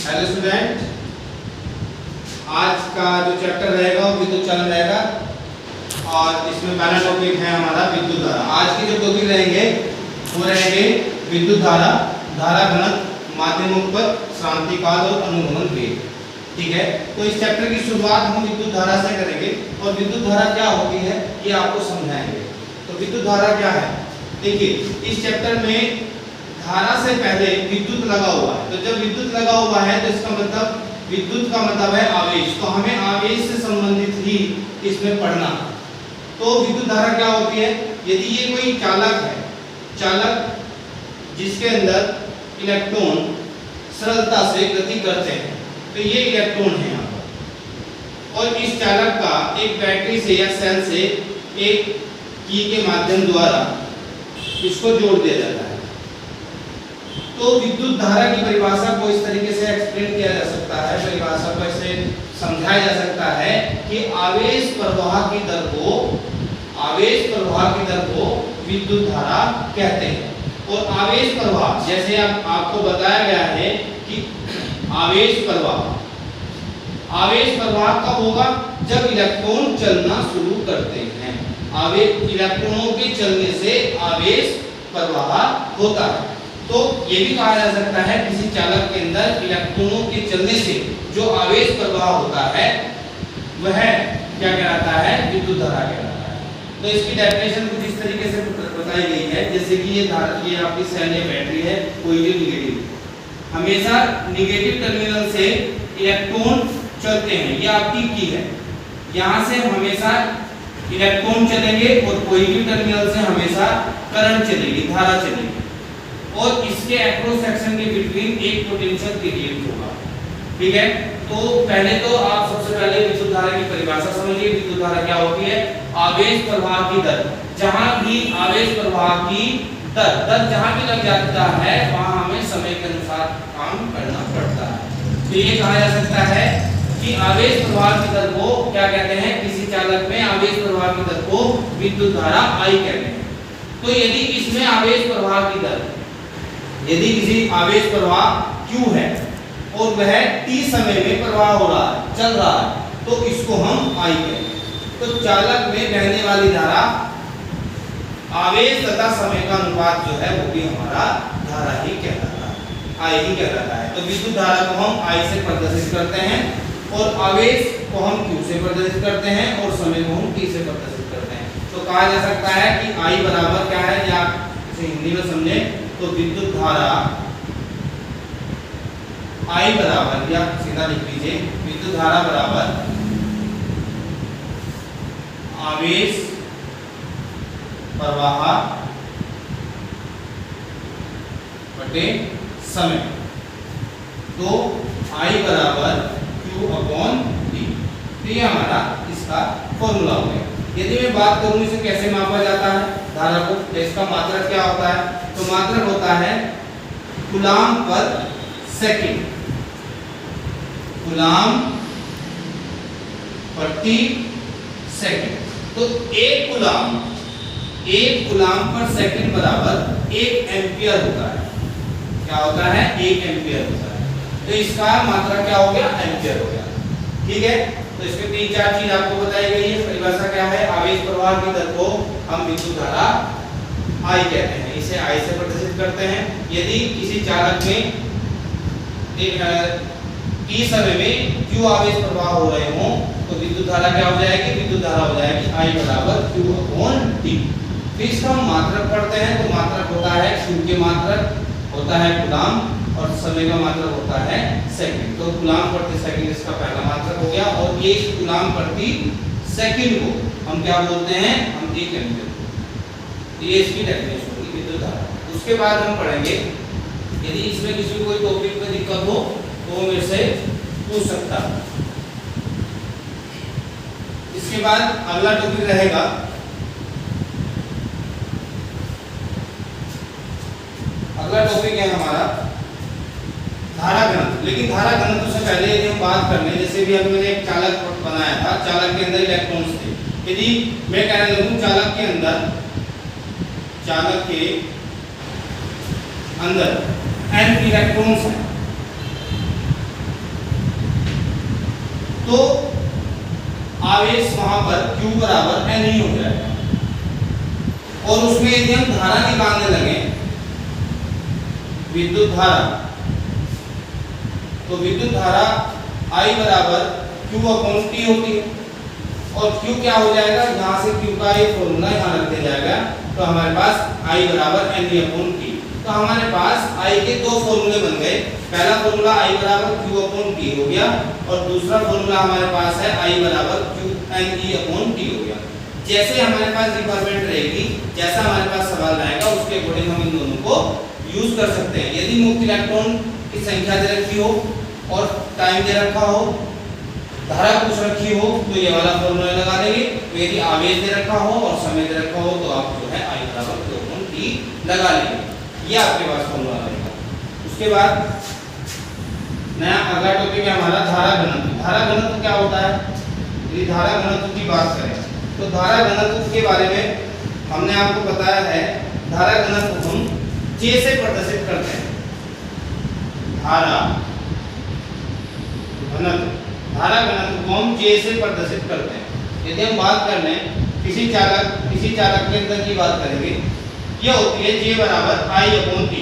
Hello student, आज का जो चैप्टर रहेगा वो विद्युत चलन रहेगा और इसमें पहला टॉपिक है हमारा विद्युत धारा। आज के जो टॉपिक रहेंगे वो रहेंगे विद्युत धारा, धारा घनत्व, माध्यम उत्पत्ति, क्रांतिकाल और अनुगमन वेग। ठीक है, तो इस चैप्टर की शुरुआत हम विद्युत धारा से करेंगे और विद्युत धारा क्या होती है ये आपको समझाएंगे। तो विद्युत धारा क्या है, देखिए इस चैप्टर में धारा से पहले विद्युत लगा हुआ है। तो जब विद्युत लगा हुआ है तो इसका मतलब विद्युत का मतलब है आवेश, तो हमें आवेश से संबंधित ही इसमें पढ़ना। तो विद्युत धारा क्या होती है, यदि ये कोई चालक है, चालक जिसके अंदर इलेक्ट्रॉन सरलता से गति करते हैं, तो ये इलेक्ट्रॉन है यहाँ पर, और इस चालक का एक बैटरी से या सेल से एक की के माध्यम द्वारा इसको जोड़ दिया जाता है। तो विद्युत धारा की परिभाषा को इस तरीके से एक्सप्लेन किया जा सकता है, परिभाषा को ऐसे समझाया जा सकता है कि आवेश प्रवाह की दर को विद्युत धारा कहते हैं। और आवेश प्रवाह जैसे आपको बताया गया है कि आवेश प्रवाह कब होगा, जब इलेक्ट्रॉन चलना शुरू करते हैं। इलेक्ट्रॉनों के चलने से आवेश प्रवाह होता है। तो ये भी कहा जा सकता है किसी चालक के अंदर इलेक्ट्रॉनों के चलने से जो आवेश प्रवाह होता है वह क्या कहलाता है, विद्युत धारा कहलाता है। तो इसकी डेफिनेशन कुछ इस तरीके से बताई गई है, जैसे कि ये आपकी सेल या बैटरी है, पॉजिटिव निगेटिव, हमेशा निगेटिव टर्मिनल से इलेक्ट्रॉन चलते हैं। ये आपकी की है, यहाँ से हमेशा इलेक्ट्रॉन चलेंगे और पॉजिटिव टर्मिनल से हमेशा करंट चलेगी, धारा चलेगी, और इसके अक्रॉस सेक्शन के बिटवीन एक पोटेंशियल ग्रेडियंट होगा। ठीक है, तो पहले तो आप सबसे पहले विद्युत धारा की परिभाषा समझिए। विद्युत धारा क्या होती है, आवेश प्रवाह की दर। जहां भी आवेश प्रवाह की दर जहां भी लग जाता है वहां हमें समय के अनुसार काम करना पड़ता है। तो ये कहा जा सकता है कि आवेश प्रवाह की दर को क्या कहते हैं, किसी चालक में आवेश प्रवाह की दर को विद्युत धारा I कहते हैं। तो यदि इसमें आवेश प्रवाह की दर, यदि किसी आवेश प्रवाह Q है और वह t समय में प्रवाह हो रहा है, चल रहा है, तो इसको हम I कहते हैं। तो चालक में बहने वाली धारा आवेश तथा समय का अनुपात जो है वो भी हमारा धारा ही कहलाता है, I ही कहलाता है। तो विद्युत धारा को हम I से प्रदर्शित करते हैं और आवेश को हम Q से प्रदर्शित करते हैं और समय को हम T से प्रदर्शित करते हैं। तो कहा जा सकता है कि I बराबर क्या है, या इसे हिंदी में समझे तो विद्युत धारा I बराबर, या सीधा लिख लीजिए, विद्युत धारा बराबर आवेश प्रवाह बटे समय। तो I बराबर Q अपॉन T। तो ये हमारा इसका फॉर्मूला हो गया। यदि मैं बात करूं इसे कैसे मापा जाता है धारा को, तो इसका मात्रक क्या होता है, तो मात्रक होता है कूलाम पर सेकंड, कूलाम प्रति सेकंड। तो एक कूलाम पर सेकंड बराबर 1 एम्पियर होता है। क्या होता है, 1 एम्पियर होता है। तो इसका मात्रक क्या हो गया, एम्पियर हो गया। ठीक है, तो इसमें 3-4 चीज आपको बताई गई है। परिभाषा क्या है, आवेश प्रवाह की दर को हम विद्युत धारा I कहते हैं, इसे I से प्रदर्शित करते हैं। यदि किसी चालक में t समय में Q आवेश प्रवाह हो रहे हों तो विद्युत धारा क्या हो जाएगी, विद्युत धारा हो जाएगी I बराबर Q अपॉन T। फिर इसका हम मात्रक पढ़ते हैं, तो मात्रक होता है Q के मात्रक होता है कूलाम और समय का मात्रक होता है सेकंड। तो कूलाम प्रति सेकंड इसका पहला मात्रक हो गया, और ये कूलाम प्रति सेकंड को हम क्या बोलते हैं, हम 1 एम्पियर। ये इसकी डेफिनेशन होगी विद्युत धारा। उसके बाद हम पढ़ेंगे, यदि इसमें किसी को कोई टॉपिक में दिक्कत हो तो वो मेरे से पूछ सकता है। इसके बाद अगला टॉपिक रहेगा है हमारा धारा घनत्व। लेकिन धारा घनत्व से पहले यदि हम बात कर लें, जैसे भी अभी मैंने एक चालक बनाया था, चालक के अंदर इलेक्ट्रॉन्स थे। यदि मैं कहने लगूं चालक के अंदर n इलेक्ट्रॉन्स हैं, तो आवेश वहां पर Q बराबर N ही हो जाएगा। और उसमें यदि हम धारा निकालने लगे, विद्युत धारा, तो विद्युत धारा I बराबर Q/T होती है। और Q क्या हो जाएगा, यहाँ से Q का ये फॉर्मूला यहाँ रख दिया जाएगा, तो हमारे पास I बराबर NE/T। तो हमारे पास I के दो फॉर्मूले बन गए। पहला फॉर्मूला I बराबर Q/T हो गया और दूसरा फॉर्मूला हमारे पास है I बराबर NE/T हो गया। जैसे हमारे पास रिक्वायरमेंट रहेगी, जैसा हमारे पास सवाल रहेगा, उसके अकॉर्डिंग हम इन दोनों को यूज कर सकते हैं। यदि मुक्त इलेक्ट्रॉन की संख्या दे रखी हो और टाइम दे रखा हो, धारा पूछ रखी हो, तो ये वाला फॉर्मूला लगा देंगे। तो यदि आवेश दे रखा हो और समय दे रखा हो, तो आप जो है I बराबर Q/T लगा लेंगे। ये आपके पास फॉर्मूला रहेगा। उसके बाद नया अगला टॉपिक है हमारा धारा घनत्व। धारा घनत्व क्या होता है? यदि धारा घनत्व की बात करें तो धारा घनत्व के बारे में हमने आपको बताया है। धारा घनत्व हम J से प्रदर्शित करते हैं। धारा घनत्व को हम J से प्रदर्शित करते हैं। यदि हम बात कर लें किसी चालक के अंदर की बात करेंगे, यह होती है J बराबर I/T।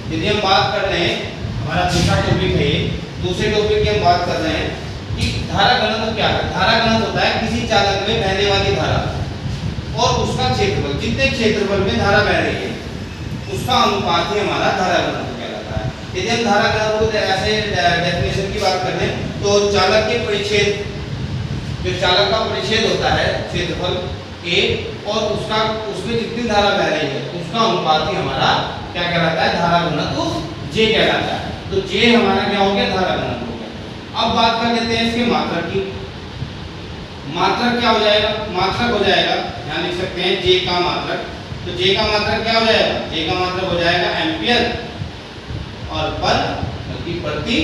यदि हम बात कर रहे हैं, हमारा दूसरा टॉपिक है ये, दूसरे टॉपिक की हम बात कर रहे हैं कि धारा घनत्व क्या है। धारा घनत्व होता है किसी चालक में बहने वाली धारा और उसका क्षेत्रफल, जितने क्षेत्रफल में धारा बह रही है उसका अनुपात ही हमारा धारा घनत्व कहलाता है। यदि हम धारा घनत्व को ऐसे डेफिनेशन की बात कर लें तो चालक के परिच्छेद, जो चालक का परिच्छेद होता है क्षेत्रफल A और उसमें जितनी धारा बह रही है उसका अनुपात ही हमारा क्या कहलाता है, धारा घनत्व J कहलाता है। तो J हमारा क्या हो गया, धारा घनत्व हो गया। अब बात कर लेते हैं इसके मात्रक की। मात्रक क्या हो जाएगा, मात्रक हो जाएगा, यहाँ लिख सकते हैं J का मात्रक। तो J का मात्रक क्या हो जाएगा, J का मात्रक हो जाएगा एम्पियर और पर बल्कि प्रति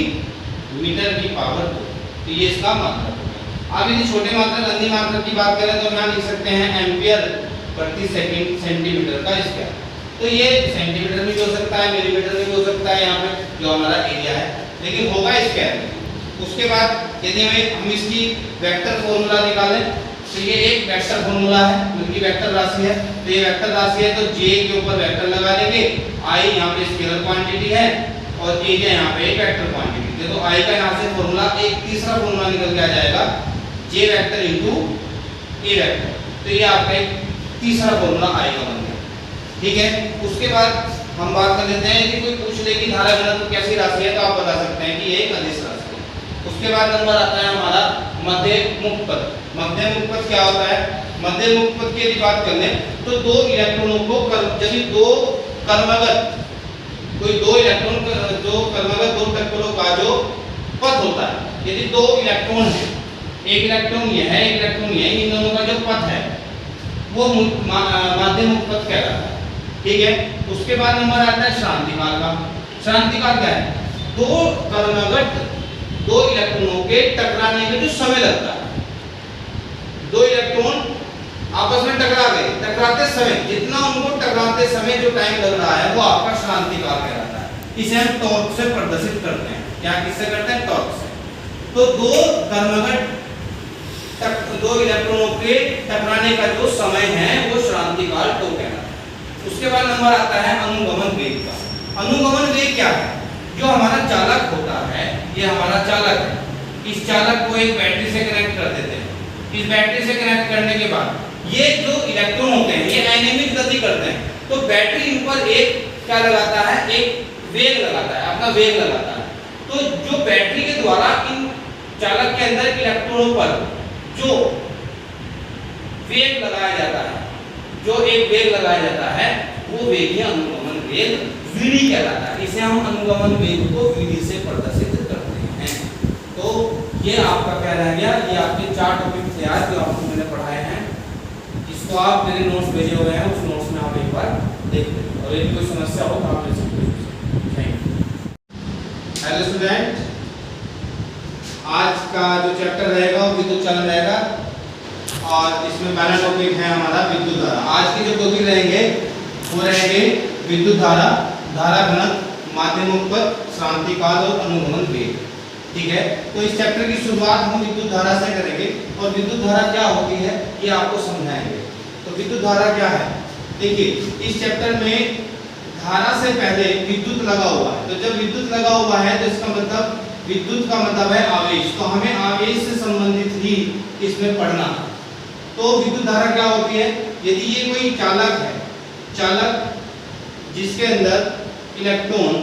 मीटर की पावर 2। तो ये इसका मात्रक हो गया। अब यदि छोटे मात्रक अन्य मात्रक की बात करें तो यहाँ लिख सकते हैं एम्पियर प्रति सेंटीमीटर का स्क्वायर। तो ये सेंटीमीटर में भी हो सकता है, मिलीमीटर में भी हो सकता है, यहाँ पे जो हमारा एरिया है, लेकिन होगा स्क्वायर। उसके बाद यदि हम इसकी वेक्टर फॉर्मूला निकालें तो ये एक वेक्टर फॉर्मूला है, बल्कि वेक्टर राशि है। तो ये वेक्टर राशि है तो J के ऊपर वेक्टर लगा देंगे। I यहाँ पे स्केलर क्वांटिटी है और एरिया यहाँ पे एक वेक्टर क्वांटिटी है। तो I का यहाँ से फॉर्मूला एक तीसरा फॉर्मूला निकल के आ जाएगा J vector into A vector. तो ये आपका एक तीसरा फॉर्मूला I का बन गया। ठीक है, उसके बाद हम बात कर लेते हैं यदि कोई पूछ ले कि धारा घनत्व कैसी राशि है तो आप बता सकते हैं कि ये एक अदिश राशि है। उसके बाद नंबर आता है हमारा मध्य मुक्त पथ। मध्य मुक्त पथ क्या होता है? मध्य मुक्त पथ की यदि बात कर लें तो दो इलेक्ट्रॉनों को यदि दो कर्मगत कोई दो इलेक्ट्रॉन जो कर्मगत दो टक्करों का जो पथ होता है, यदि दो इलेक्ट्रॉन है, एक इलेक्ट्रॉन ये है एक इलेक्ट्रॉन ये है, इन दोनों का जो पथ है वो मध्य मुक्त पथ कहलाता है। ठीक है, उसके बाद नंबर आता है श्रांतिकाल का। श्रांतिकाल क्या है? दो कर्मगत दो इलेक्ट्रॉनों के टकराने में जो समय लगता है, दो इलेक्ट्रॉन आपस में टकरा गए, टकराते समय जितना उनको टकराते समय जो टाइम लग रहा है वो आपका श्रांतिकाल कहलाता है। इसे हम टॉर्क से प्रदर्शित करते हैं। क्या किससे करते हैं? टॉर्क से। तो दो कर्मगत दो इलेक्ट्रॉनों के टकराने का जो समय है वो श्रांतिकाल टॉ कहलाता है। उसके बाद नंबर आता है अनुगमन वेग का। अनुगमन वेग क्या है? जो हमारा चालक होता है, ये हमारा चालक है, इस चालक को एक बैटरी से कनेक्ट कर देते हैं। इस बैटरी से कनेक्ट करने के बाद ये जो इलेक्ट्रॉन होते हैं ये एनामिक गति करते हैं, तो बैटरी इन पर एक क्या लगाता है, एक वेग लगाता है, अपना वेग लगाता है। तो जो बैटरी के द्वारा इन चालक के अंदर इलेक्ट्रॉनों पर जो वेग लगाया जाता है, जो एक वेग लगाया जाता है, वो वेग ही अनुगमन वेग Vd कहलाता है। इसे हम अनुगमन वेग को Vd से प्रदर्शित करते हैं। तो ये आपका क्या रह गया, ये आपके 4 टॉपिक थे आज जो आपको मैंने पढ़ाए हैं। इसको आप मेरे नोट्स भेजे हुए हैं, उस नोट्स में आप एक बार देख लें और यदि कोई समस्या हो तो आप ले सकते हैं। Thank you. हेलो स्टूडेंट, आज का जो चैप्टर रहेगा वो विद्युत चलन रहेगा और इसमें पहला टॉपिक है हमारा विद्युत धारा। आज के जो टॉपिक रहेंगे वो रहेंगे विद्युत धारा, धारा घनत्व, माध्य मुक्त पथ, श्रांतिकाल और अनुगमन वेग। ठीक है, तो इस चैप्टर की शुरुआत हम विद्युत धारा से करेंगे और विद्युत धारा क्या होती है ये आपको समझाएंगे। तो विद्युत धारा क्या है, देखिए इस चैप्टर में धारा से पहले विद्युत लगा हुआ है, तो जब विद्युत लगा हुआ है तो इसका मतलब विद्युत का मतलब है आवेश, तो हमें आवेश से संबंधित ही इसमें पढ़ना। तो विद्युत धारा क्या होती है, यदि ये कोई चालक है, चालक जिसके अंदर इलेक्ट्रॉन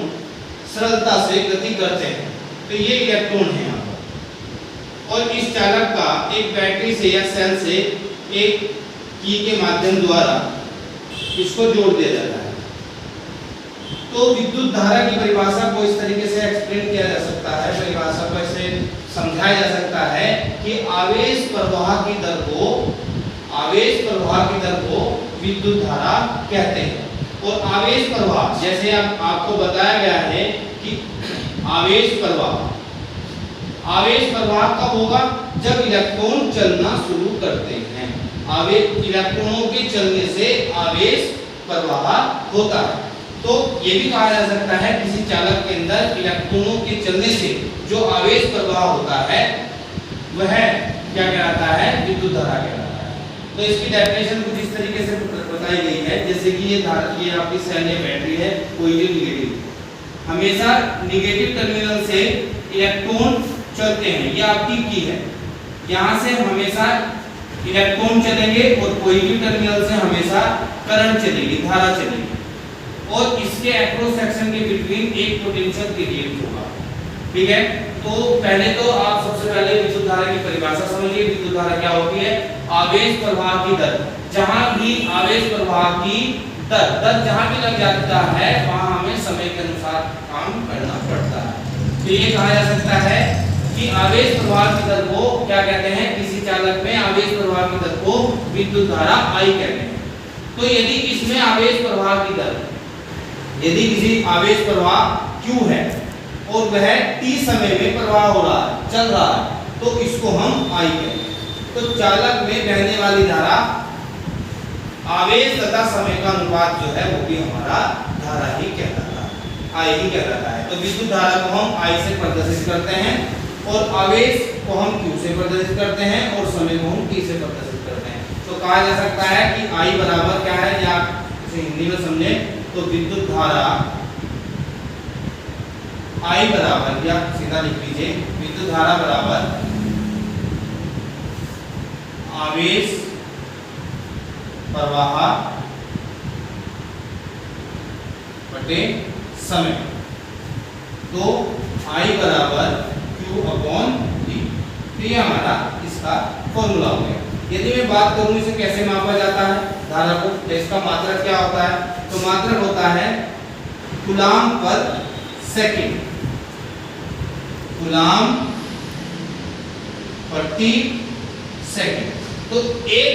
सरलता से गति करते हैं, तो ये इलेक्ट्रॉन है यहाँ पर, और इस चालक का एक बैटरी से या सेल से एक की के माध्यम द्वारा इसको जोड़ दिया जाता है। तो विद्युत धारा की परिभाषा को इस तरीके से एक्सप्लेन किया जा सकता है, परिभाषा को ऐसे समझाया जा सकता है कि आवेश प्रवाह की दर को विद्युत धारा कहते हैं। और आवेश प्रवाह जैसे आपको बताया गया है कि आवेश प्रवाह कब होगा, जब इलेक्ट्रॉन चलना शुरू करते हैं। इलेक्ट्रॉनों के चलने से आवेश प्रवाह होता है। तो ये भी कहा जा सकता है किसी चालक के अंदर इलेक्ट्रॉनों के चलने से जो आवेश प्रवाह होता है वह क्या कहलाता है, विद्युत धारा कहलाता है। तो इसकी डेफिनेशन कुछ इस तरीके से बताई गई है, जैसे कि ये आपकी सेल या बैटरी है, पॉजिटिव निगेटिव। हमेशा निगेटिव टर्मिनल से इलेक्ट्रॉन चलते हैं, ये आपकी की है, यहाँ से हमेशा इलेक्ट्रॉन चलेंगे और पॉजिटिव टर्मिनल से हमेशा करंट चलेगी, धारा चलेगी, और इसके अक्रॉस सेक्शन के बिटवीन एक पोटेंशियल ग्रेडिएंट होगा। ठीक है, तो पहले तो आप सबसे पहले विद्युत धारा की परिभाषा समझिए। विद्युत धारा क्या होती है, आवेश प्रवाह की दर। जहां भी आवेश प्रवाह की दर जहां भी लग जाता है वहां हमें समय के अनुसार काम करना पड़ता है। तो ये कहा जा सकता है कि आवेश प्रवाह की दर को क्या कहते हैं, किसी चालक में आवेश प्रवाह की दर को विद्युत धारा I कहते हैं। तो यदि इसमें आवेश प्रवाह की दर, यदि किसी आवेश प्रवाह Q है और वह t समय में प्रवाह हो रहा है, चल रहा है, तो इसको हम I कहते हैं। तो चालक में बहने वाली धारा आवेश तथा समय का अनुपात जो है वो भी हमारा धारा ही कहलाता है, I ही कहलाता है। तो विद्युत धारा को हम I से प्रदर्शित करते हैं और आवेश को हम Q से प्रदर्शित करते हैं और समय को हम T से प्रदर्शित करते हैं। तो कहा जा सकता है कि I बराबर क्या है, या इसे हिंदी में समझे तो विद्युत धारा I बराबर, या सीधा लिख लीजिए, विद्युत धारा बराबर आवेश प्रवाह बटे समय। तो I बराबर Q अपॉन T। तो ये हमारा इसका फॉर्मूला हो गया। यदि मैं बात करूं इसे कैसे मापा जाता है धारा को, तो इसका मात्रक क्या होता है, तो मात्रक होता है कूलाम पर सेकंड, कूलाम प्रति सेकंड। तो एक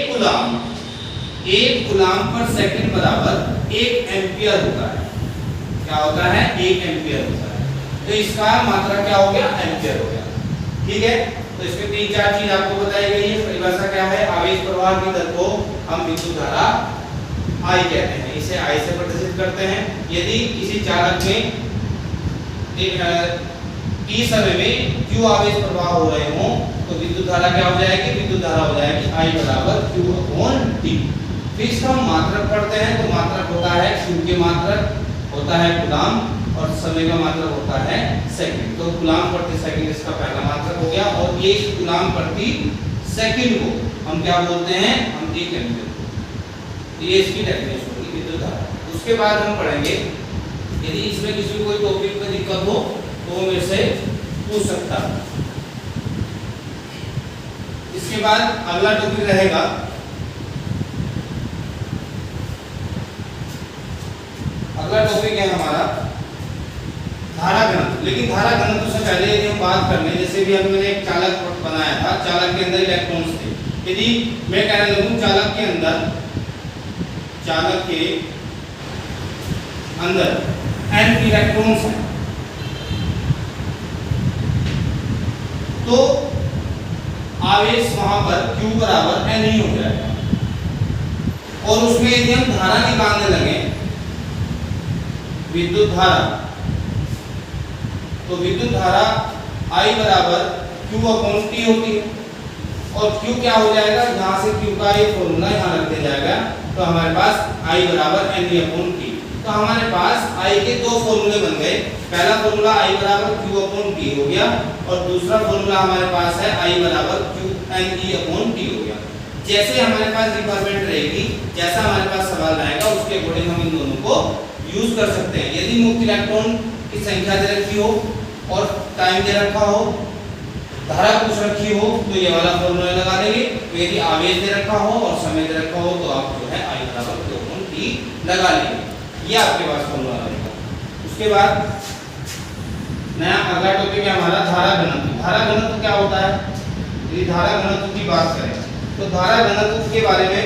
कूलाम पर सेकंड बराबर 1 एम्पियर होता है। क्या होता है, 1 एम्पियर होता है। तो इसका मात्रा क्या हो गया, एम्पियर हो गया। ठीक है, तो इसमें 3-4 चीज आपको बताई गई है। परिभाषा क्या है, आवेश प्रवाह की दर को हम विद्युत धारा I कहते हैं, इसे I से प्रदर्शित करते हैं। यदि किसी चालक में t समय में Q आवेश प्रवाह हो रहे हों तो विद्युत धारा क्या हो जाएगी, विद्युत धारा हो जाएगी I बराबर Q अपॉन T। फिर इसका हम मात्रक पढ़ते हैं, तो मात्रक होता है Q के मात्रक होता है कूलाम और समय का मात्रक होता है सेकंड। तो कूलाम प्रति सेकंड इसका पहला मात्रक हो गया, और ये कूलाम प्रति सेकंड को हम क्या बोलते हैं, हम 1 एम्पियर। ये इसकी डेफिनेशन होगी विद्युत धारा। उसके बाद हम पढ़ेंगे, यदि इसमें किसी को कोई टॉपिक में दिक्कत हो तो वो मेरे से पूछ सकता है। इसके बाद अगला टॉपिक रहेगा है हमारा धारा घनत्व। लेकिन धारा घनत्व से पहले यदि हम बात कर लें, जैसे भी अभी मैंने एक चालक बनाया था, चालक के अंदर इलेक्ट्रॉन्स थे। यदि मैं कहने लगूं चालक के अंदर n इलेक्ट्रॉन्स हैं, तो आवेश वहां पर Q बराबर n ही हो जाएगा। और उसमें यदि हम धारा निकालने लगे, विद्युत धारा, तो विद्युत धारा I बराबर Q अपॉन T होती है। और Q क्या हो जाएगा, यहाँ से Q का ये फॉर्मूला यहाँ रख दिया जाएगा, तो हमारे पास I बराबर NE अपॉन T। तो हमारे पास I के दो फॉर्मूले बन गए। पहला फॉर्मूला I बराबर Q अपॉन T हो गया, और दूसरा फॉर्मूला हमारे पास है I बराबर Q NE अपॉन T हो गया। जैसे हमारे पास रिक्वायरमेंट रहेगी, जैसा हमारे पास सवाल आएगा, उसके अकॉर्डिंग हम इन दोनों को यूज कर सकते हैं। यदि मुक्त इलेक्ट्रॉन की संख्या दे रखी हो और टाइम दे रखा हो, धारा पूछ रखी हो, तो ये वाला फॉर्मूला लगा देंगे। तो यदि आवेश दे रखा हो और समय दे रखा हो, तो आप जो है I बराबर Q अपॉन T लगा लेंगे। ये आपके पास फॉर्मूला रहेगा। उसके बाद नया अगला टॉपिक है हमारा धारा घनत्व। धारा घनत्व क्या होता है? यदि धारा घनत्व की बात करें तो धारा घनत्व के बारे में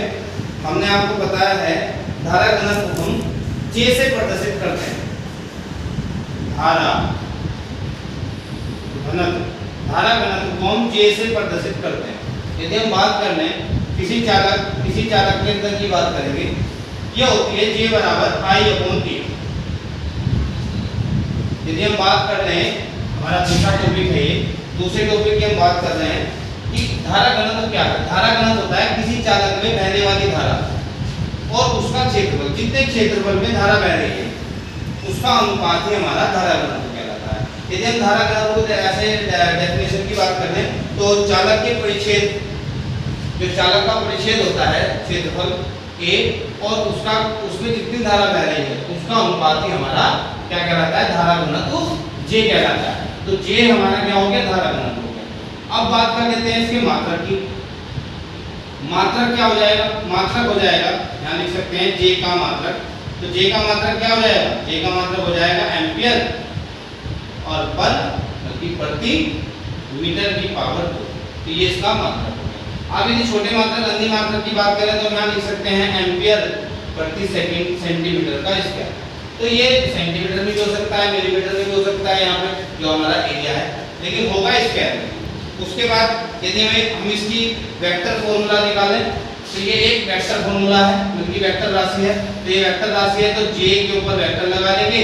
हमने आपको बताया है। धारा घनत्व हम J से प्रदर्शित करते हैं। धारा घनत्व को हम J से प्रदर्शित करते हैं। यदि हम बात कर लें किसी चालक के अंदर की बात करेंगे, यह होती है J बराबर I अपॉन T। यदि हम बात कर रहे हैं, हमारा दूसरा टॉपिक है ये, दूसरे टॉपिक की हम बात कर रहे हैं कि धारा घनत्व क्या है। धारा घनत्व होता है किसी चालक में बहने वाली धारा और उसका क्षेत्रफल, जितने क्षेत्रफल में धारा बह रही है उसका अनुपात ही हमारा धारा घनत्व कहलाता है। यदि हम धारा घनत्व को ऐसे डेफिनेशन की बात कर लें तो चालक के परिच्छेद, जो चालक का परिच्छेद होता है क्षेत्रफल A और उसमें जितनी धारा बह रही है उसका अनुपात ही हमारा क्या कहलाता है, धारा घनत्व J कहलाता है। तो J हमारा क्या हो गया, धारा घनत्व हो गया। अब बात कर लेते हैं इसके मात्रक की। मात्रक क्या हो जाएगा, मात्रक हो जाएगा, यहाँ लिख सकते हैं J का मात्रक। तो J का मात्रक क्या हो जाएगा, J का मात्रक हो जाएगा एम्पियर और पर बल्कि प्रति मीटर की पावर 2। तो ये इसका मात्रक हो गया। अब यदि छोटे मात्रक अन्य मात्रक की बात करें तो यहाँ लिख सकते हैं एम्पियर प्रति सेंटीमीटर का स्क्वायर। तो ये सेंटीमीटर में भी हो सकता है, मिलीमीटर में भी हो सकता है, यहाँ पे जो हमारा एरिया है, लेकिन होगा स्क्वायर में। उसके बाद यदि हम इसकी वेक्टर फॉर्मूला निकालें तो ये एक वेक्टर फॉर्मूला है, क्योंकि वेक्टर राशि है। तो ये वेक्टर राशि है तो J के ऊपर वेक्टर लगा लेंगे।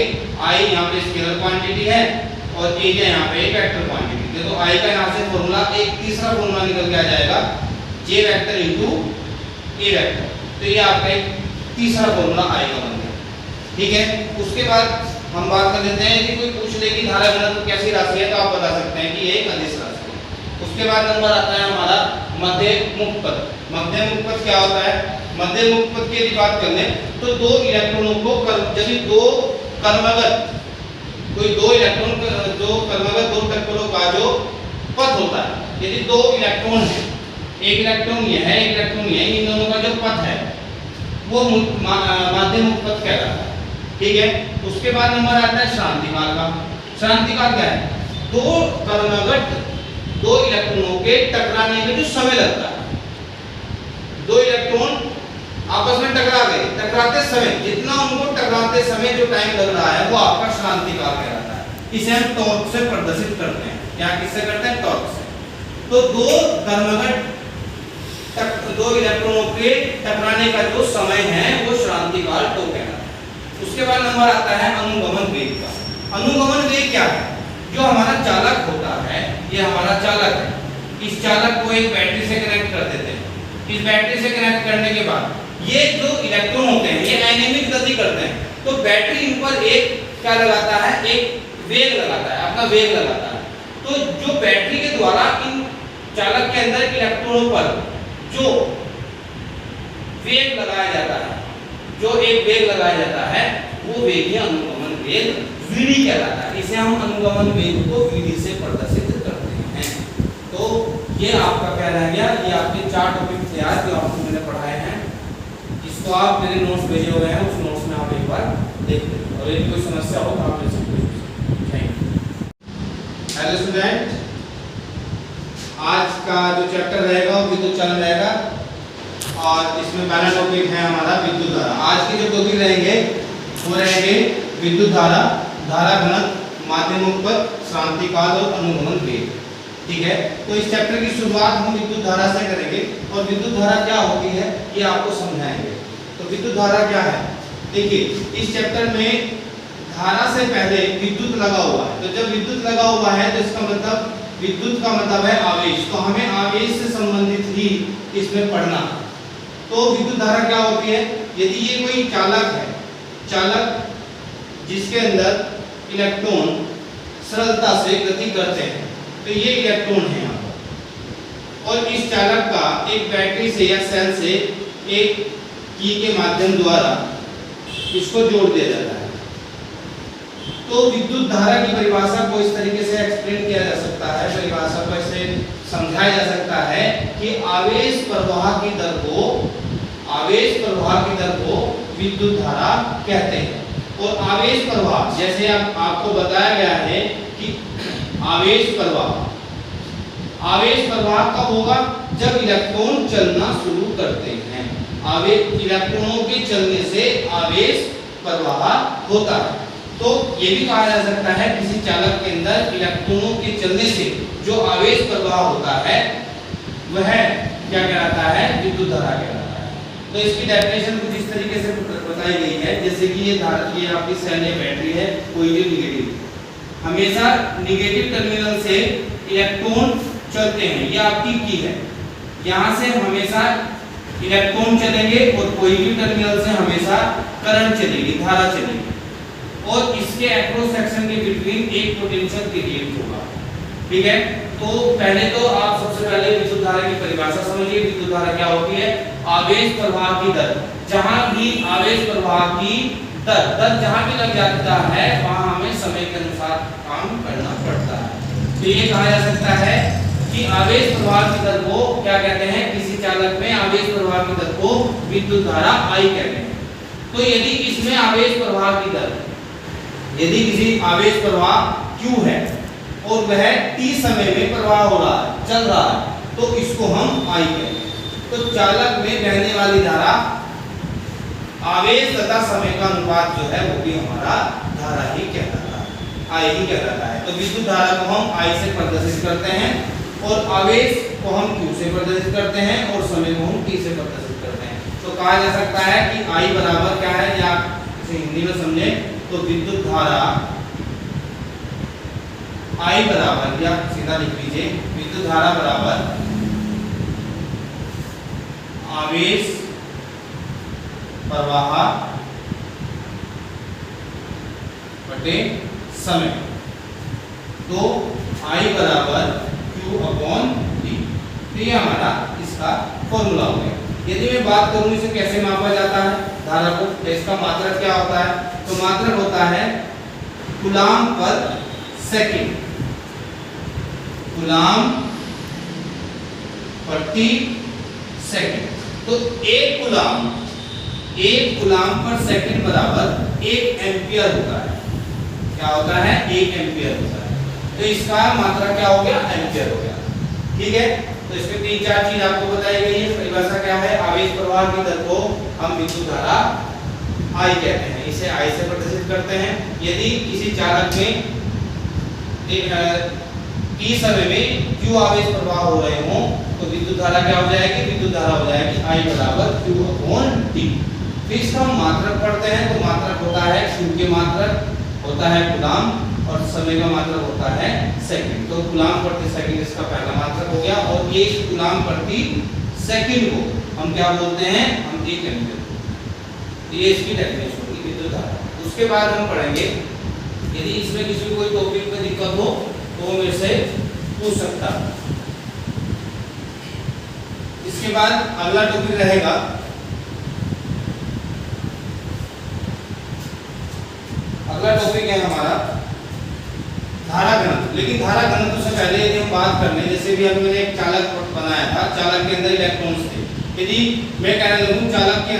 I यहाँ पे स्केलर क्वांटिटी है और एरिया यहाँ पे एक वेक्टर क्वांटिटी है। तो I का यहाँ से फॉर्मूला एक तीसरा फॉर्मूला निकल के आ जाएगा J vector into A vector. तो ये आपका एक तीसरा फॉर्मूला I का बन गया। ठीक है। उसके बाद हम बात कर लेते हैं, यदि कोई पूछ ले कि धारा घनत्व कैसी राशि है तो आप बता सकते हैं कि ये एक अदिश राशि है। उसके बाद नंबर आता है हमारा मध्य मुक्त पथ। मध्य मुक्त पथ क्या होता है? मध्य मुक्त पथ की यदि बात कर लें तो दो इलेक्ट्रॉनों को यदि दो कर्मगत कोई दो इलेक्ट्रॉन दो कर्मगत दो टक्करों का जो पथ होता है, यदि दो इलेक्ट्रॉन है, एक इलेक्ट्रॉन ये है, एक इलेक्ट्रॉन ये है, इन दोनों का जो पथ है वो मध्य मुक्त पथ कहलाता है। ठीक है। उसके बाद नंबर आता है श्रांतिकाल का। श्रांतिकाल क्या है? दो कर्मगत दो इलेक्ट्रॉनों के टकराने में जो समय लगता है, दो इलेक्ट्रॉन आपस में टकरा गए, टकराते समय जितना उनको टकराते समय जो टाइम लग रहा है वो आपका श्रांतिकाल कहलाता है। इसे हम टॉर्क से प्रदर्शित करते हैं। क्या किससे करते हैं? टॉर्क से। तो दो कर्मगत दो इलेक्ट्रॉनों के टकराने का जो समय है वो श्रांतिकाल टॉ कहलाता है। उसके बाद नंबर आता है अनुगमन वेग का। अनुगमन वेग क्या है? जो हमारा चालक होता है, ये हमारा चालक है, इस चालक को एक बैटरी से कनेक्ट कर देते हैं। इस बैटरी से कनेक्ट करने के बाद ये जो इलेक्ट्रॉन होते हैं ये एनामिक गति करते हैं, तो बैटरी इन पर एक क्या लगाता है, एक वेग लगाता है, अपना वेग लगाता है। तो जो बैटरी के द्वारा इन चालक के अंदर इलेक्ट्रॉनों पर जो वेग लगाया जाता है, जो एक वेग लगाया जाता है, वो वेग ही अनुगमन वेग Vd कहलाता है। इसे हम अनुगमन वेग को Vd से प्रदर्शित करते हैं। तो ये आपका क्या रह गया, ये आपके 4 टॉपिक थे आज जो आपको मैंने पढ़ाए हैं। इसको आप मेरे नोट्स भेजे हुए हैं, उस नोट्स में आप एक बार देख लें और यदि कोई समस्या हो तो आप मेरे से पूछ सकते हैं। Thank you. हेलो स्टूडेंट, आज का जो चैप्टर रहेगा वो विद्युत चलन रहेगा और इसमें पहला टॉपिक है हमारा विद्युत धारा। आज के जो टॉपिक रहेंगे वो रहेंगे विद्युत धारा, धारा घनत्व, माध्य मुक्त पथ, श्रांतिकाल और अनुगमन वेग। ठीक है। तो इस चैप्टर की शुरुआत हम विद्युत धारा से करेंगे और विद्युत धारा क्या होती है ये आपको समझाएंगे। तो विद्युत धारा क्या है? देखिए इस चैप्टर में धारा से पहले विद्युत लगा हुआ है, तो जब विद्युत लगा हुआ है तो इसका मतलब विद्युत का मतलब है आवेश, तो हमें आवेश से संबंधित ही इसमें पढ़ना। तो विद्युत धारा क्या होती है? यदि ये कोई चालक है, चालक जिसके अंदर इलेक्ट्रॉन सरलता से गति करते हैं, तो ये इलेक्ट्रॉन है यहाँ पर, और इस चालक का एक बैटरी से या सेल से एक की के माध्यम द्वारा इसको जोड़ दिया जाता है। तो विद्युत धारा की परिभाषा को इस तरीके से एक्सप्लेन किया जा सकता है, परिभाषा को ऐसे समझाया जा सकता है कि आवेश प्रवाह की दर को विद्युत धारा कहते हैं। और आवेश प्रवाह जैसे आपको बताया गया है कि आवेश प्रवाह कब होगा? जब इलेक्ट्रॉन चलना शुरू करते हैं। इलेक्ट्रॉनों के चलने से आवेश प्रवाह होता है। तो ये भी कहा जा सकता है किसी चालक के अंदर इलेक्ट्रॉनों के चलने से जो आवेश प्रवाह होता है वह क्या कहलाता है? विद्युत धारा कहलाता है। तो इसकी डेफिनेशन कुछ इस तरीके से बताई गई है, जैसे कि ये आपकी सेल या बैटरी है, पॉजिटिव निगेटिव, हमेशा निगेटिव टर्मिनल से इलेक्ट्रॉन चलते हैं, ये आपकी की है, यहाँ से हमेशा इलेक्ट्रॉन चलेंगे और पॉजिटिव टर्मिनल से हमेशा करंट चलेगी, धारा चलेगी, और इसके अक्रॉस सेक्शन के बिटवीन एक पोटेंशियल क्रिएट होगा। ठीक है, तो पहले तो आप सबसे पहले विद्युत धारा की परिभाषा समझिए। विद्युत धारा क्या होती है? आवेश प्रवाह की दर। जहां भी आवेश प्रवाह की दर जहां भी लग जाता है वहां हमें समय के अनुसार काम करना पड़ता है। तो ये कहा जा सकता है कि आवेश प्रवाह की दर को क्या कहते हैं? किसी चालक में आवेश प्रवाह की दर को विद्युत धारा I कहते हैं। तो यदि इसमें आवेश प्रवाह की दर, यदि किसी आवेश प्रवाह Q है और वह t समय में प्रवाह हो रहा है, चल रहा है, तो इसको हम I कहते हैं। तो चालक में बहने वाली धारा आवेश तथा समय का अनुपात जो है वो भी हमारा धारा ही कहलाता है, I ही कहलाता है। तो विद्युत धारा को हम I से प्रदर्शित करते हैं और आवेश को हम Q से प्रदर्शित करते हैं और समय को हम T से प्रदर्शित करते हैं। तो कहा जा सकता है कि I बराबर क्या है, या इसे हिंदी में समझे तो विद्युत धारा I बराबर, या सीधा लिख लीजिए, विद्युत धारा बराबर आवेश प्रवाह बटे समय। तो I बराबर Q अपॉन T। तो ये हमारा इसका फॉर्मूला हो गया। यदि मैं बात करूं इसे कैसे मापा जाता है धारा को, तो इसका मात्रक क्या होता है? तो मात्रक होता है कूलाम पर सेकंड, कूलाम प्रति सेकंड। तो एक कूलाम पर सेकंड बराबर 1 एम्पियर होता है। क्या होता है? 1 एम्पियर होता है। तो इसका मात्रा क्या हो गया? एम्पियर हो गया। ठीक है, तो इसमें 3-4 चीज आपको बताई गई है। परिभाषा क्या है? आवेश प्रवाह की दर को हम विद्युत धारा I कहते हैं, इसे I से प्रदर्शित करते हैं। यदि किसी चालक में t समय में Q आवेश प्रवाह हो रहे हों तो विद्युत धारा क्या हो जाएगी? विद्युत धारा हो जाएगी I बराबर Q अपॉन T। फिर इसका हम मात्रक पढ़ते हैं, तो मात्रक होता है Q के मात्रक होता है कूलाम और समय का मात्रक होता है सेकंड। तो कूलाम प्रति सेकंड इसका पहला मात्रक हो गया, और ये कूलाम प्रति सेकंड को हम क्या बोलते हैं? हम 1 एम्पियर। ये इसकी डेफिनेशन होगी विद्युत धारा। उसके बाद हम पढ़ेंगे, यदि इसमें किसी को कोई टॉपिक में दिक्कत हो तो वो मेरे से पूछ सकता है। इसके बाद अगला टॉपिक रहेगा है हमारा धारा घनत्व। लेकिन धारा घनत्व से पहले यदि हम बात करने, जैसे भी अभी मैंने एक चालक बनाया था, चालक के अंदर इलेक्ट्रॉन्स थे। यदि मैं कहना चाहूँ चालक के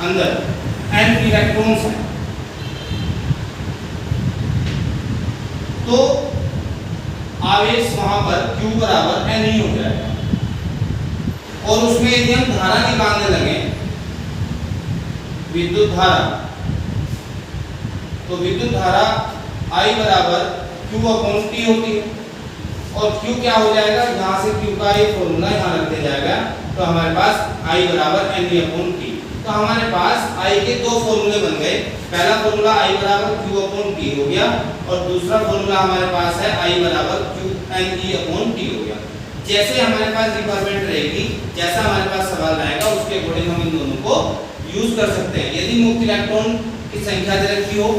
अंदर n इलेक्ट्रॉन्स हैं, तो आवेश वहां पर Q बराबर n ही हो जाएगा। और उसमें यदि हम धारा निकालने लगे, विद्युत धारा, तो विद्युत धारा I बराबर Q अपॉन T होती है। और Q क्या हो जाएगा? यहाँ से Q का एक फॉर्मूला यहाँ रख दिया जाएगा, तो हमारे पास I बराबर N अपॉन T। तो हमारे पास I के दो फॉर्मूले बन गए। पहला फॉर्मूला I बराबर Q/T हो गया और दूसरा फॉर्मूला हमारे पास है I बराबर QNE/T हो गया। जैसे हमारे पास रिक्वायरमेंट रहेगी, जैसा हमारे पास सवाल आएगा उसके अकॉर्डिंग हम इन दोनों को यूज कर सकते हैं। यदि मुक्त इलेक्ट्रॉन की संख्या दे रखी हो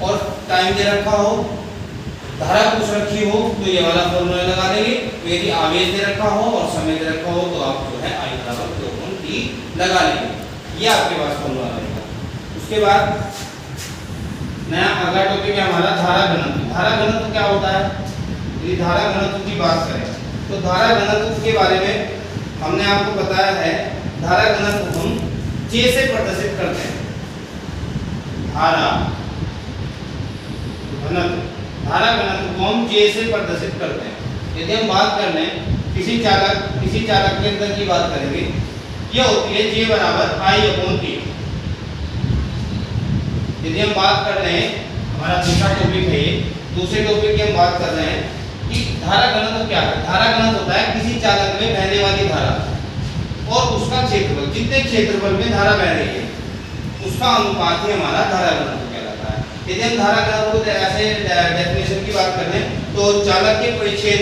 और टाइम दे रखा हो, धारा पूछ रखी हो तो ये वाला फॉर्मूला लगा देंगे। तो यदि आवेश दे रखा हो और समय दे रखा हो तो आप जो है I बराबर Q/T लगा लेंगे। ये आपके पास फॉर्मूला रहेगा। उसके बाद नया अगला टॉपिक है हमारा धारा घनत्व। धारा घनत्व क्या होता है? यदि धारा घनत्व की बात करें तो धारा घनत्व के बारे में हमने आपको बताया है। धारा घनत्व हम J से प्रदर्शित करते हैं। धारा घनत्व को हम J से प्रदर्शित करते हैं। यदि हम बात कर लें किसी चालक के अंदर की बात करेंगे, यह होती है J बराबर I/K। यदि हम बात कर रहे हैं, हमारा दूसरा टॉपिक है ये, दूसरे टॉपिक की हम बात कर रहे हैं कि धारा घनत्व क्या है। धारा घनत्व होता है किसी चालक में बहने वाली धारा और उसका क्षेत्रफल, जितने क्षेत्रफल में धारा बह रही है उसका अनुपात ही हमारा धारा घनत्व कहलाता है। यदि हम धारा घनत्व को ऐसे डेफिनेशन की बात करते हैं तो चालक के परिच्छेद,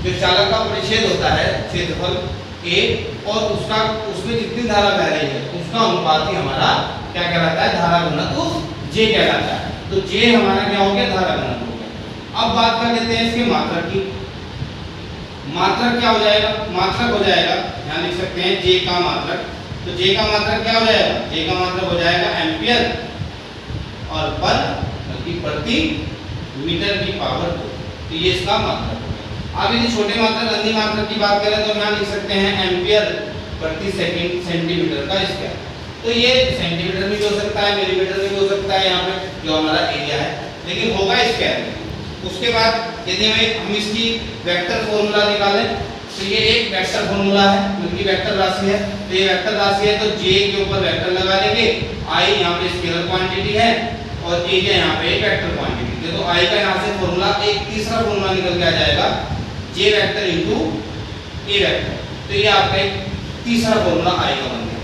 जो चालक का परिच्छेद होता है क्षेत्रफल A और उसमें जितनी धारा बह रही है उसका अनुपात ही हमारा क्या कहलाता है? धारा घनत्व J कहलाता है। तो J हमारा क्या हो गया? धारा घनत्व हो गया। अब बात कर लेते हैं इसके मात्रक की। मात्रक क्या हो जाएगा? मात्रक हो जाएगा, यहाँ लिख सकते हैं J का मात्रक। तो J का मात्रक क्या हो जाएगा? J का मात्रक हो जाएगा एम्पियर और पर बल्कि प्रति मीटर की पावर 2। तो ये इसका मात्रक हो गया। अब यदि छोटे मात्रक अंधी मात्रक की बात करें तो यहाँ लिख सकते हैं एम्पियर प्रति सेंटीमीटर का स्क्वायर। तो ये सेंटीमीटर में भी हो सकता है, मिलीमीटर में भी हो सकता है, यहाँ पे जो हमारा एरिया है, लेकिन होगा स्क्वायर में। उसके बाद यदि हम इसकी वेक्टर फॉर्मूला निकालें तो ये एक वेक्टर फॉर्मूला है, क्योंकि वेक्टर राशि है। तो ये वेक्टर राशि है तो J के ऊपर वेक्टर लगा देंगे। I यहाँ पे स्केलर क्वांटिटी है और एरिया यहाँ पे एक वेक्टर क्वांटिटी है। तो I का यहाँ से फॉर्मूला एक तीसरा फॉर्मूला निकल के आ जाएगा J vector into A vector. तो ये आपका एक तीसरा फॉर्मूला I का बन गया।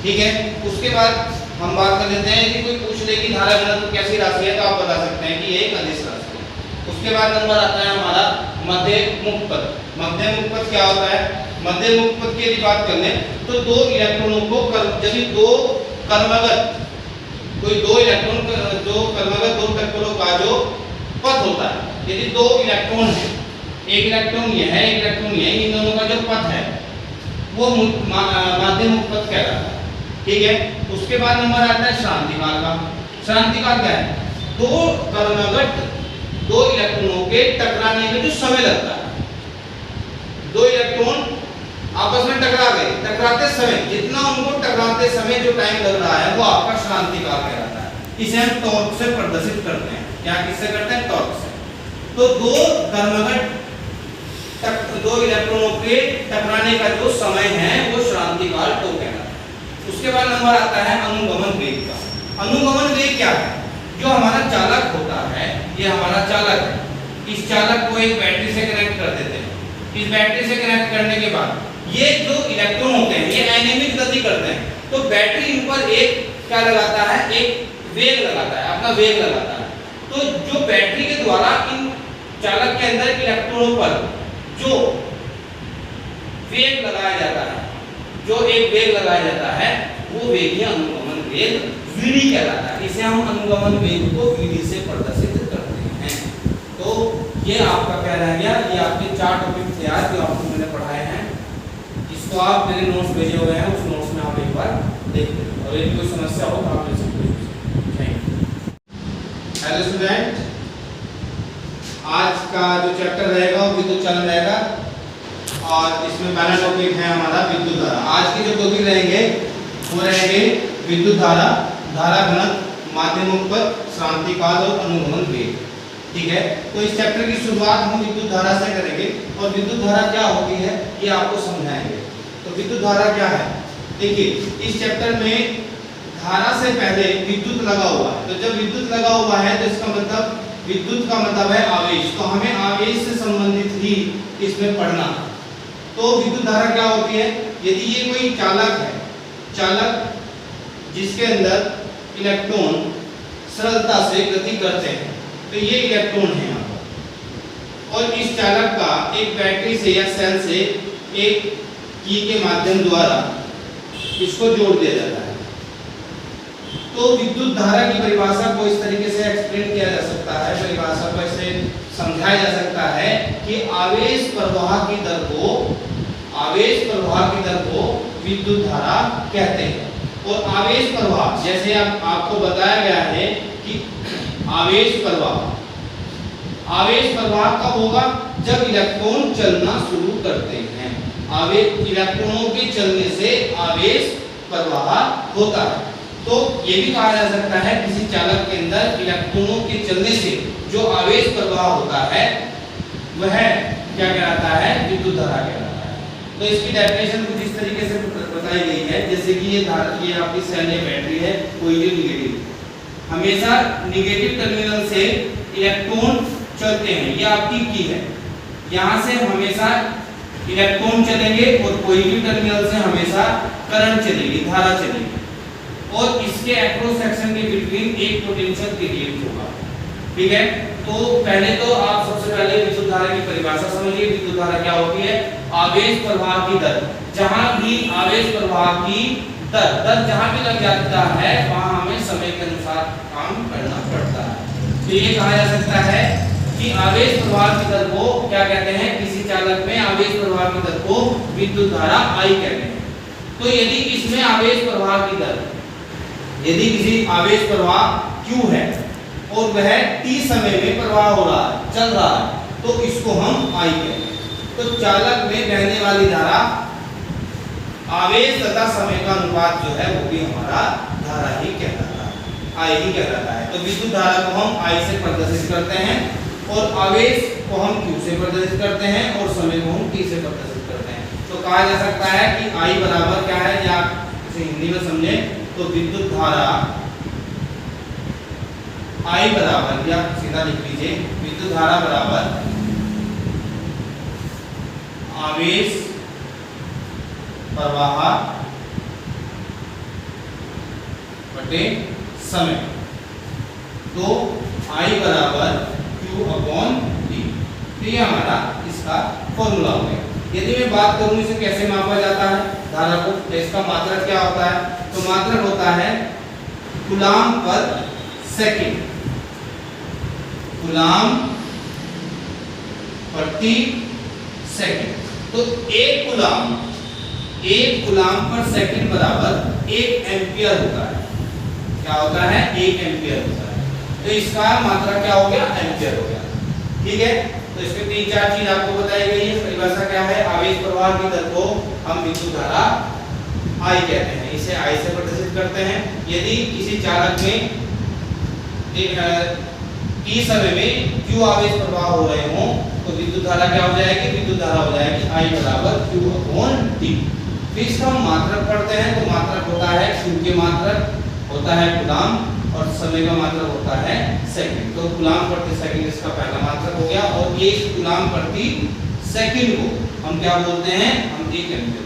ठीक है। उसके बाद हम बात कर लेते हैं कि कोई पूछ ले कि धारा घनत्व कैसी राशि है तो आप बता सकते हैं कि ये एक अदिश राशि है। उसके बाद नंबर आता है हमारा मध्य मुक्त पथ। मध्य मुक्त पथ क्या होता है? मध्य मुक्त पथ की यदि बात कर लें तो दो इलेक्ट्रॉनों को यदि दो कर्मगत दो टर्पलों का जो पथ होता है, यदि दो इलेक्ट्रॉन है, एक इलेक्ट्रॉन ये है, एक इलेक्ट्रॉन ये है, इन दोनों का जो पथ है वो मध्य मुक्त पथ कहलाता है। ठीक है। उसके बाद नंबर आता है श्रांतिकाल का। श्रांतिकाल क्या है? दो कर्मगत दो इलेक्ट्रॉनों के टकराने में जो समय लगता है, दो इलेक्ट्रॉन आपस में टकरा गए, टकराते समय जितना उनको टकराते समय जो टाइम लग रहा है वो आपका श्रांतिकाल कहलाता है। इसे हम टॉर्क से प्रदर्शित करते हैं। क्या किससे करते हैं? टॉर्क से। तो दो कर्मगत दो इलेक्ट्रॉनों के टकराने का जो समय है वो श्रांतिकाल टॉर्क कहलाता है। उसके बाद नंबर आता है अनुगमन वेग का। अनुगमन वेग क्या है? जो हमारा चालक होता है, ये हमारा चालक है, इस चालक को एक बैटरी से कनेक्ट कर देते हैं। इस बैटरी से कनेक्ट करने के बाद ये जो इलेक्ट्रॉन होते हैं ये अनियमित गति करते हैं, तो बैटरी इन पर एक क्या लगाता है? एक वेग लगाता है, अपना वेग लगाता है। तो जो बैटरी के द्वारा इन चालक के अंदर इलेक्ट्रॉनों पर जो वेग लगाया जाता है, जो एक वेग लगाया जाता है, वो वेग ही अनुगमन वेग Vd कहलाता है। इसे हम अनुगमन वेग को Vd से प्रदर्शित करते हैं। तो ये आपका क्या रह गया? ये आपके 4 टॉपिक थे आज जो आपको मैंने पढ़ाए हैं। इसको आप मेरे नोट्स भेजे हुए हैं, उस नोट्स में आप एक बार देख लें और यदि कोई समस्या हो तो आप मेरे से पूछ सकते हैं। हेलो स्टूडेंट, आज का जो चैप्टर रहेगा वो विद्युत चालन रहेगा और इसमें पहला टॉपिक है हमारा विद्युत धारा। आज के जो टॉपिक रहेंगे वो रहेंगे विद्युत धारा, धारा घनत्व, माध्य मुक्त पथ, श्रांतिकाल और अनुगमन वेग। ठीक है। तो इस चैप्टर की शुरुआत हम विद्युत धारा से करेंगे और विद्युत धारा क्या होती है ये आपको समझाएंगे। तो विद्युत धारा क्या है? देखिए, इस चैप्टर में धारा से पहले विद्युत लगा हुआ है। तो जब विद्युत लगा हुआ है तो इसका मतलब विद्युत का मतलब है आवेश। तो हमें आवेश से संबंधित ही इसमें पढ़ना। तो विद्युत धारा क्या होती है? यदि ये कोई चालक है, चालक जिसके अंदर इलेक्ट्रॉन सरलता से गति करते हैं, तो ये इलेक्ट्रॉन है यहाँ पर। और इस चालक का एक बैटरी से या सेल से एक की के माध्यम द्वारा इसको जोड़ दिया जाता है। तो विद्युत धारा की परिभाषा को इस तरीके से एक्सप्लेन किया जा सकता है, परिभाषा को ऐसे समझाया जा सकता है कि आवेश प्रवाह की दर को विद्युत धारा कहते हैं। और आवेश प्रवाह जैसे आपको बताया गया है कि आवेश प्रवाह कब होगा, जब इलेक्ट्रॉन चलना शुरू करते हैं। इलेक्ट्रॉनों के चलने से आवेश प्रवाह होता है। तो ये भी कहा जा सकता है किसी चालक के अंदर इलेक्ट्रॉनों के चलने से जो आवेश प्रवाह होता है वह क्या कहलाता है, विद्युत धारा कहलाता है। तो इसकी डेफिनेशन कुछ इस तरीके से बताई गई है, जैसे कि ये आपकी सेल या बैटरी है, पॉजिटिव निगेटिव। हमेशा निगेटिव टर्मिनल से इलेक्ट्रॉन चलते हैं, ये आपकी की है। यहाँ से हमेशा इलेक्ट्रॉन चलेंगे और पॉजिटिव टर्मिनल से हमेशा करंट चलेगी, धारा चलेगी। और इसके अक्रॉस सेक्शन के बिटवीन एक पोटेंशियल क्रिएट होगा। ठीक है, तो पहले तो आप सबसे पहले विद्युत धारा की परिभाषा समझिए। विद्युत धारा क्या होती है, आवेश प्रवाह की दर। जहां भी आवेश प्रवाह की दर जहां भी लग जाता है वहां हमें समय के अनुसार काम करना पड़ता है। तो ये कहा जा सकता है कि आवेश प्रवाह की दर को क्या कहते हैं, किसी चालक में आवेश प्रवाह की दर को विद्युत धारा I कहते हैं। तो यदि इसमें आवेश प्रवाह की दर, यदि किसी आवेश प्रवाह Q है और वह t समय में प्रवाह हो रहा है, चल रहा है, तो इसको हम I कहते हैं। तो चालक में बहने वाली धारा आवेश तथा समय का अनुपात जो है वो भी हमारा धारा ही कहलाता है, I ही कहलाता है। तो विद्युत धारा को हम I से प्रदर्शित करते हैं और आवेश को हम Q से प्रदर्शित करते हैं और समय को हम T से प्रदर्शित करते हैं। तो कहा जा सकता है कि I बराबर क्या है, या इसे हिंदी में समझें तो विद्युत धारा I बराबर, या सीधा लिख लीजिए, विद्युत धारा बराबर आवेश प्रवाह बटे समय। तो I बराबर Q अपॉन T। तो ये हमारा इसका फॉर्मूला हो गया। यदि मैं बात करूं इसे कैसे मापा जाता है धारा को, तो इसका मात्रक क्या होता है, तो मात्रक होता है कूलाम पर सेकंड, कूलाम प्रति सेकंड। तो एक कूलाम पर सेकंड बराबर 1 एम्पियर होता है। क्या होता है, 1 एम्पियर होता है। तो इसका मात्रक क्या हो गया, एम्पियर हो गया। ठीक है, तो इसमें 3-4 चीज आपको बताई गई है। परिभाषा क्या है, आवेश प्रवाह की दर को हम विद्युत धारा I कहते हैं, इसे I से प्रदर्शित करते हैं। यदि किसी चालक में t समय में Q आवेश प्रवाह हो रहे हों तो विद्युत धारा क्या हो जाएगी, विद्युत धारा हो जाएगी I बराबर Q अपॉन T। फिर इसका हम मात्रक पढ़ते हैं, तो मात्रक होता है Q के मात्रक होता है कूलाम और समय का मात्रक होता है सेकंड। तो कूलाम प्रति सेकंड इसका पहला मात्रक हो गया। और ये कूलाम प्रति सेकंड को हम क्या बोलते हैं, हम 1 एम्पियर।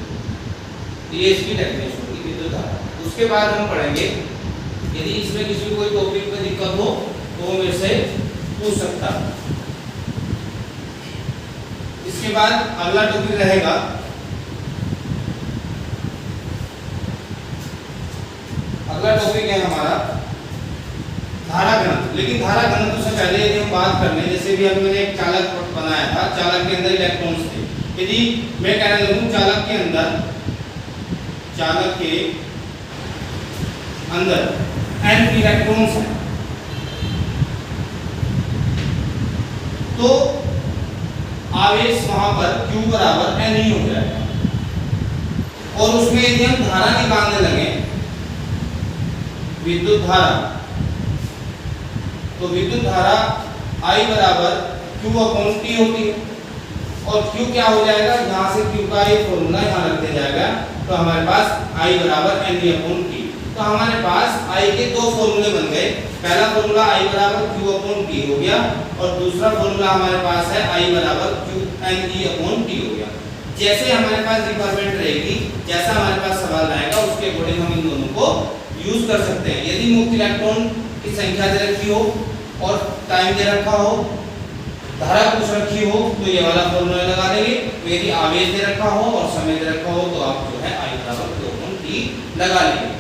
ये इसकी डेफिनेशन होगी विद्युत धारा। उसके बाद हम पढ़ेंगे, यदि इसमें किसी को कोई टॉपिक में दिक्कत हो तो वो मेरे से पूछ सकता है। इसके बाद अगला टॉपिक रहेगा है हमारा धारा घनत्व। लेकिन धारा घनत्व से पहले यदि हम बात कर लें, जैसे भी अभी मैंने एक चालक बनाया था, चालक के अंदर इलेक्ट्रॉन्स थे। यदि मैं कहने लगूं चालक के अंदर n इलेक्ट्रॉन्स हैं, तो आवेश वहां पर Q बराबर n ही हो जाएगा। और उसमें यदि हम धारा निकालने लगे, विद्युत धारा, तो विद्युत धारा I बराबर Q अपॉन T होती है। और Q क्या हो जाएगा, यहाँ से Q का एक फॉर्मूला यहाँ रख दिया जाएगा, तो हमारे पास I बराबर N अपॉन T। तो हमारे पास I के दो फॉर्मूले बन गए। पहला फॉर्मूला I बराबर Q अपॉन T हो गया और दूसरा फॉर्मूला हमारे पास है I बराबर Q N E upon T हो गया। जैसे हमारे पास रिक्वायरमेंट रहेगी, जैसा हमारे पास सवाल आएगा उसके अकॉर्डिंग हम इन दोनों को यूज कर सकते हैं। यदि मुक्त इलेक्ट्रॉन की संख्या दे रखी हो और टाइम दे रखा हो, धारा पूछ रखी हो तो ये वाला फॉर्मूला लगा देंगे। यदि आवेश दे रखा हो और समय दे रखा हो तो आप जो है I बराबर Q/T लगा लेंगे।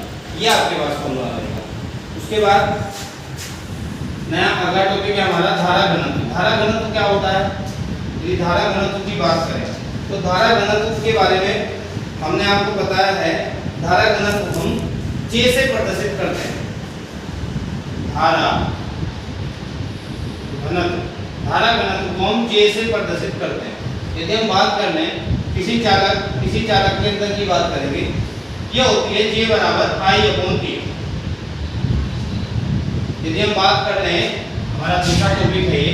ये आपके पास फॉर्मूला रहेगा। उसके बाद नया अगला टॉपिक है हमारा धारा घनत्व। धारा घनत्व क्या होता है? यदि धारा घनत्व की बात करें तो धारा घनत्व के बारे में हमने आपको बताया है। धारा घनत्व हम J से प्रदर्शित करते हैं। धारा घनत्व को हम J से प्रदर्शित करते हैं। यदि हम बात कर लें किसी चालक के अंदर की बात करेंगे, यह होती है J बराबर I/K। यदि हम बात कर रहे हैं, हमारा दूसरा टॉपिक है,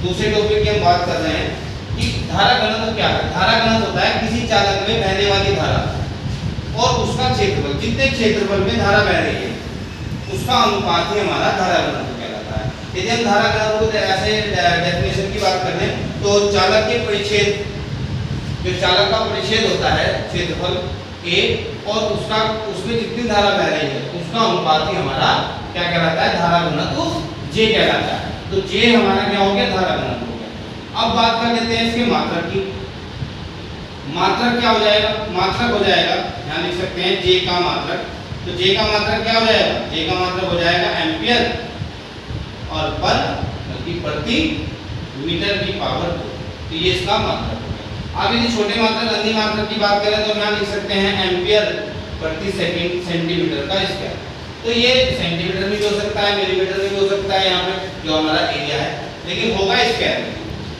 दूसरे टॉपिक की हम बात कर रहे हैं कि धारा घनत्व क्या है। धारा घनत्व होता है किसी चालक में बहने वाली धारा और उसका क्षेत्रफल, जितने क्षेत्रफल में धारा बह रही है उसका अनुपात ही हमारा धारा घनत्व कहलाता है। यदि हम धारा घनत्व को ऐसे डेफिनेशन की बात करते हैं तो चालक के परिच्छेद, जो चालक का परिच्छेद होता है क्षेत्रफल A और उसमें जितनी धारा बह रही है उसका अनुपात ही हमारा क्या कहलाता है? धारा घनत्व J कहलाता है। तो J हमारा क्या हो गया? धारा घनत्व हो गया। अब बात कर लेते हैं इसके मात्रक की। मात्रक क्या हो जाएगा? मात्रक हो जाएगा, यहाँ लिख सकते हैं J का मात्रक। तो J का मात्रक क्या हो जाएगा? J का मात्रक हो जाएगा एम्पियर और पर बल्कि प्रति मीटर की पावर 2। तो ये इसका मात्रक हो गया। अब यदि छोटे मात्रक अन्य मात्रक की बात करें तो यहाँ लिख सकते हैं एम्पियर प्रति सेंटीमीटर का स्क्वायर। तो ये सेंटीमीटर में भी हो सकता है, मिलीमीटर में भी हो सकता है, यहाँ पे जो हमारा एरिया है, लेकिन होगा स्क्वायर।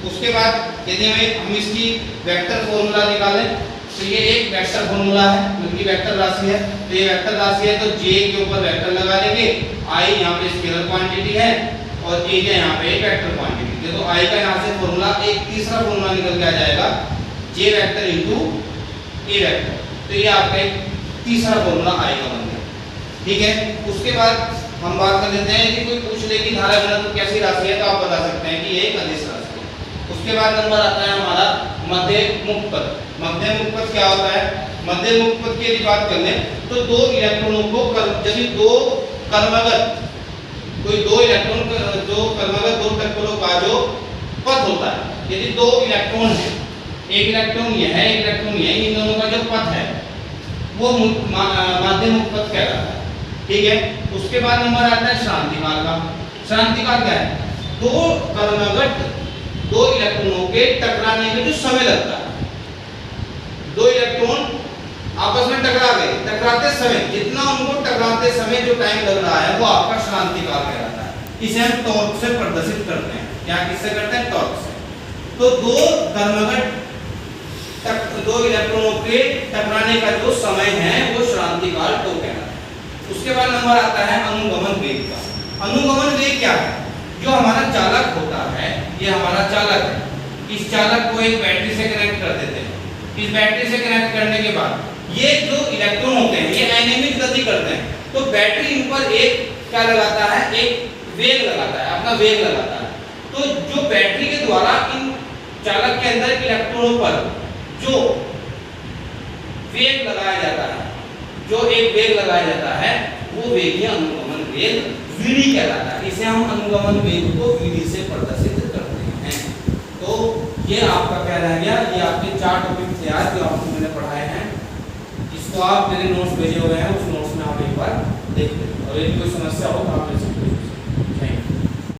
उसके बाद यदि हम इसकी वेक्टर फॉर्मूला निकालें तो ये एक वेक्टर फॉर्मूला है, मतलब वेक्टर राशि है। तो ये वेक्टर राशि है तो J के ऊपर वेक्टर लगा देंगे। I यहाँ पे स्केलर क्वांटिटी है और एरिया यहाँ पे एक वेक्टर क्वांटिटी है। तो I का यहाँ से फॉर्मूला एक तीसरा फॉर्मूला निकल के आ जाएगा J vector into A vector. तो ये आपका एक तीसरा फॉर्मूला I का बन गया। ठीक है। उसके बाद हम बात कर लेते हैं यदि कोई पूछ ले कि धारा घनत्व कैसी राशि है तो आप बता सकते हैं कि ये एक अदिश राशि है। उसके बाद नंबर आता है हमारा मध्य मुक्त पथ। मध्य मुक्त पथ क्या होता है? मध्य मुक्त पथ की यदि बात कर लें तो दो इलेक्ट्रॉनों को यदि दो कर्मगत दो टक्करों का जो पथ होता है, यदि दो इलेक्ट्रॉन है, एक इलेक्ट्रॉन ये है, एक इलेक्ट्रॉन ये, इन दोनों का जो पथ है वो मध्य मुक्त पथ कहलाता है। ठीक है। उसके बाद नंबर आता है श्रांतिकाल का। श्रांतिकाल क्या है? दो कर्मगत दो इलेक्ट्रॉनों के टकराने में जो समय लगता है, दो इलेक्ट्रॉन आपस में टकरा गए, टकराते समय जितना उनको टकराते समय जो टाइम लग रहा है वो आपका श्रांतिकाल कहलाता है। इसे हम टॉर्क से प्रदर्शित करते हैं। क्या किससे करते हैं? टॉर्क से। तो दो कर्मगत दो इलेक्ट्रॉनों के टकराने का जो समय है वो श्रांतिकाल टॉर्क कहलाता है। उसके बाद नंबर आता है अनुगमन वेग का। अनुगमन वेग क्या है? जो हमारा चालक होता है, ये हमारा चालक है, इस चालक को एक बैटरी से कनेक्ट कर देते हैं। इस बैटरी से कनेक्ट करने के बाद ये जो इलेक्ट्रॉन होते हैं ये अनियमित गति करते हैं, तो बैटरी इन पर एक क्या लगाता है? एक वेग लगाता है, अपना वेग लगाता है। तो जो बैटरी के द्वारा इन चालक के अंदर इलेक्ट्रॉनों पर जो वेग लगाया जाता है, जो एक वेग लगाया जाता है वो वेग ही अनुगमन वेग Vd कहलाता है। इसे हम अनुगमन वेग को Vd से प्रदर्शित करते हैं। तो ये आपका क्या रह गया? ये आपके 4 टॉपिक थे आज जो आपको मैंने पढ़ाए हैं। इसको आप मेरे नोट्स भेजे हुए हैं, उस नोट्स में आप एक बार देख लें और यदि कोई समस्या हो तो आप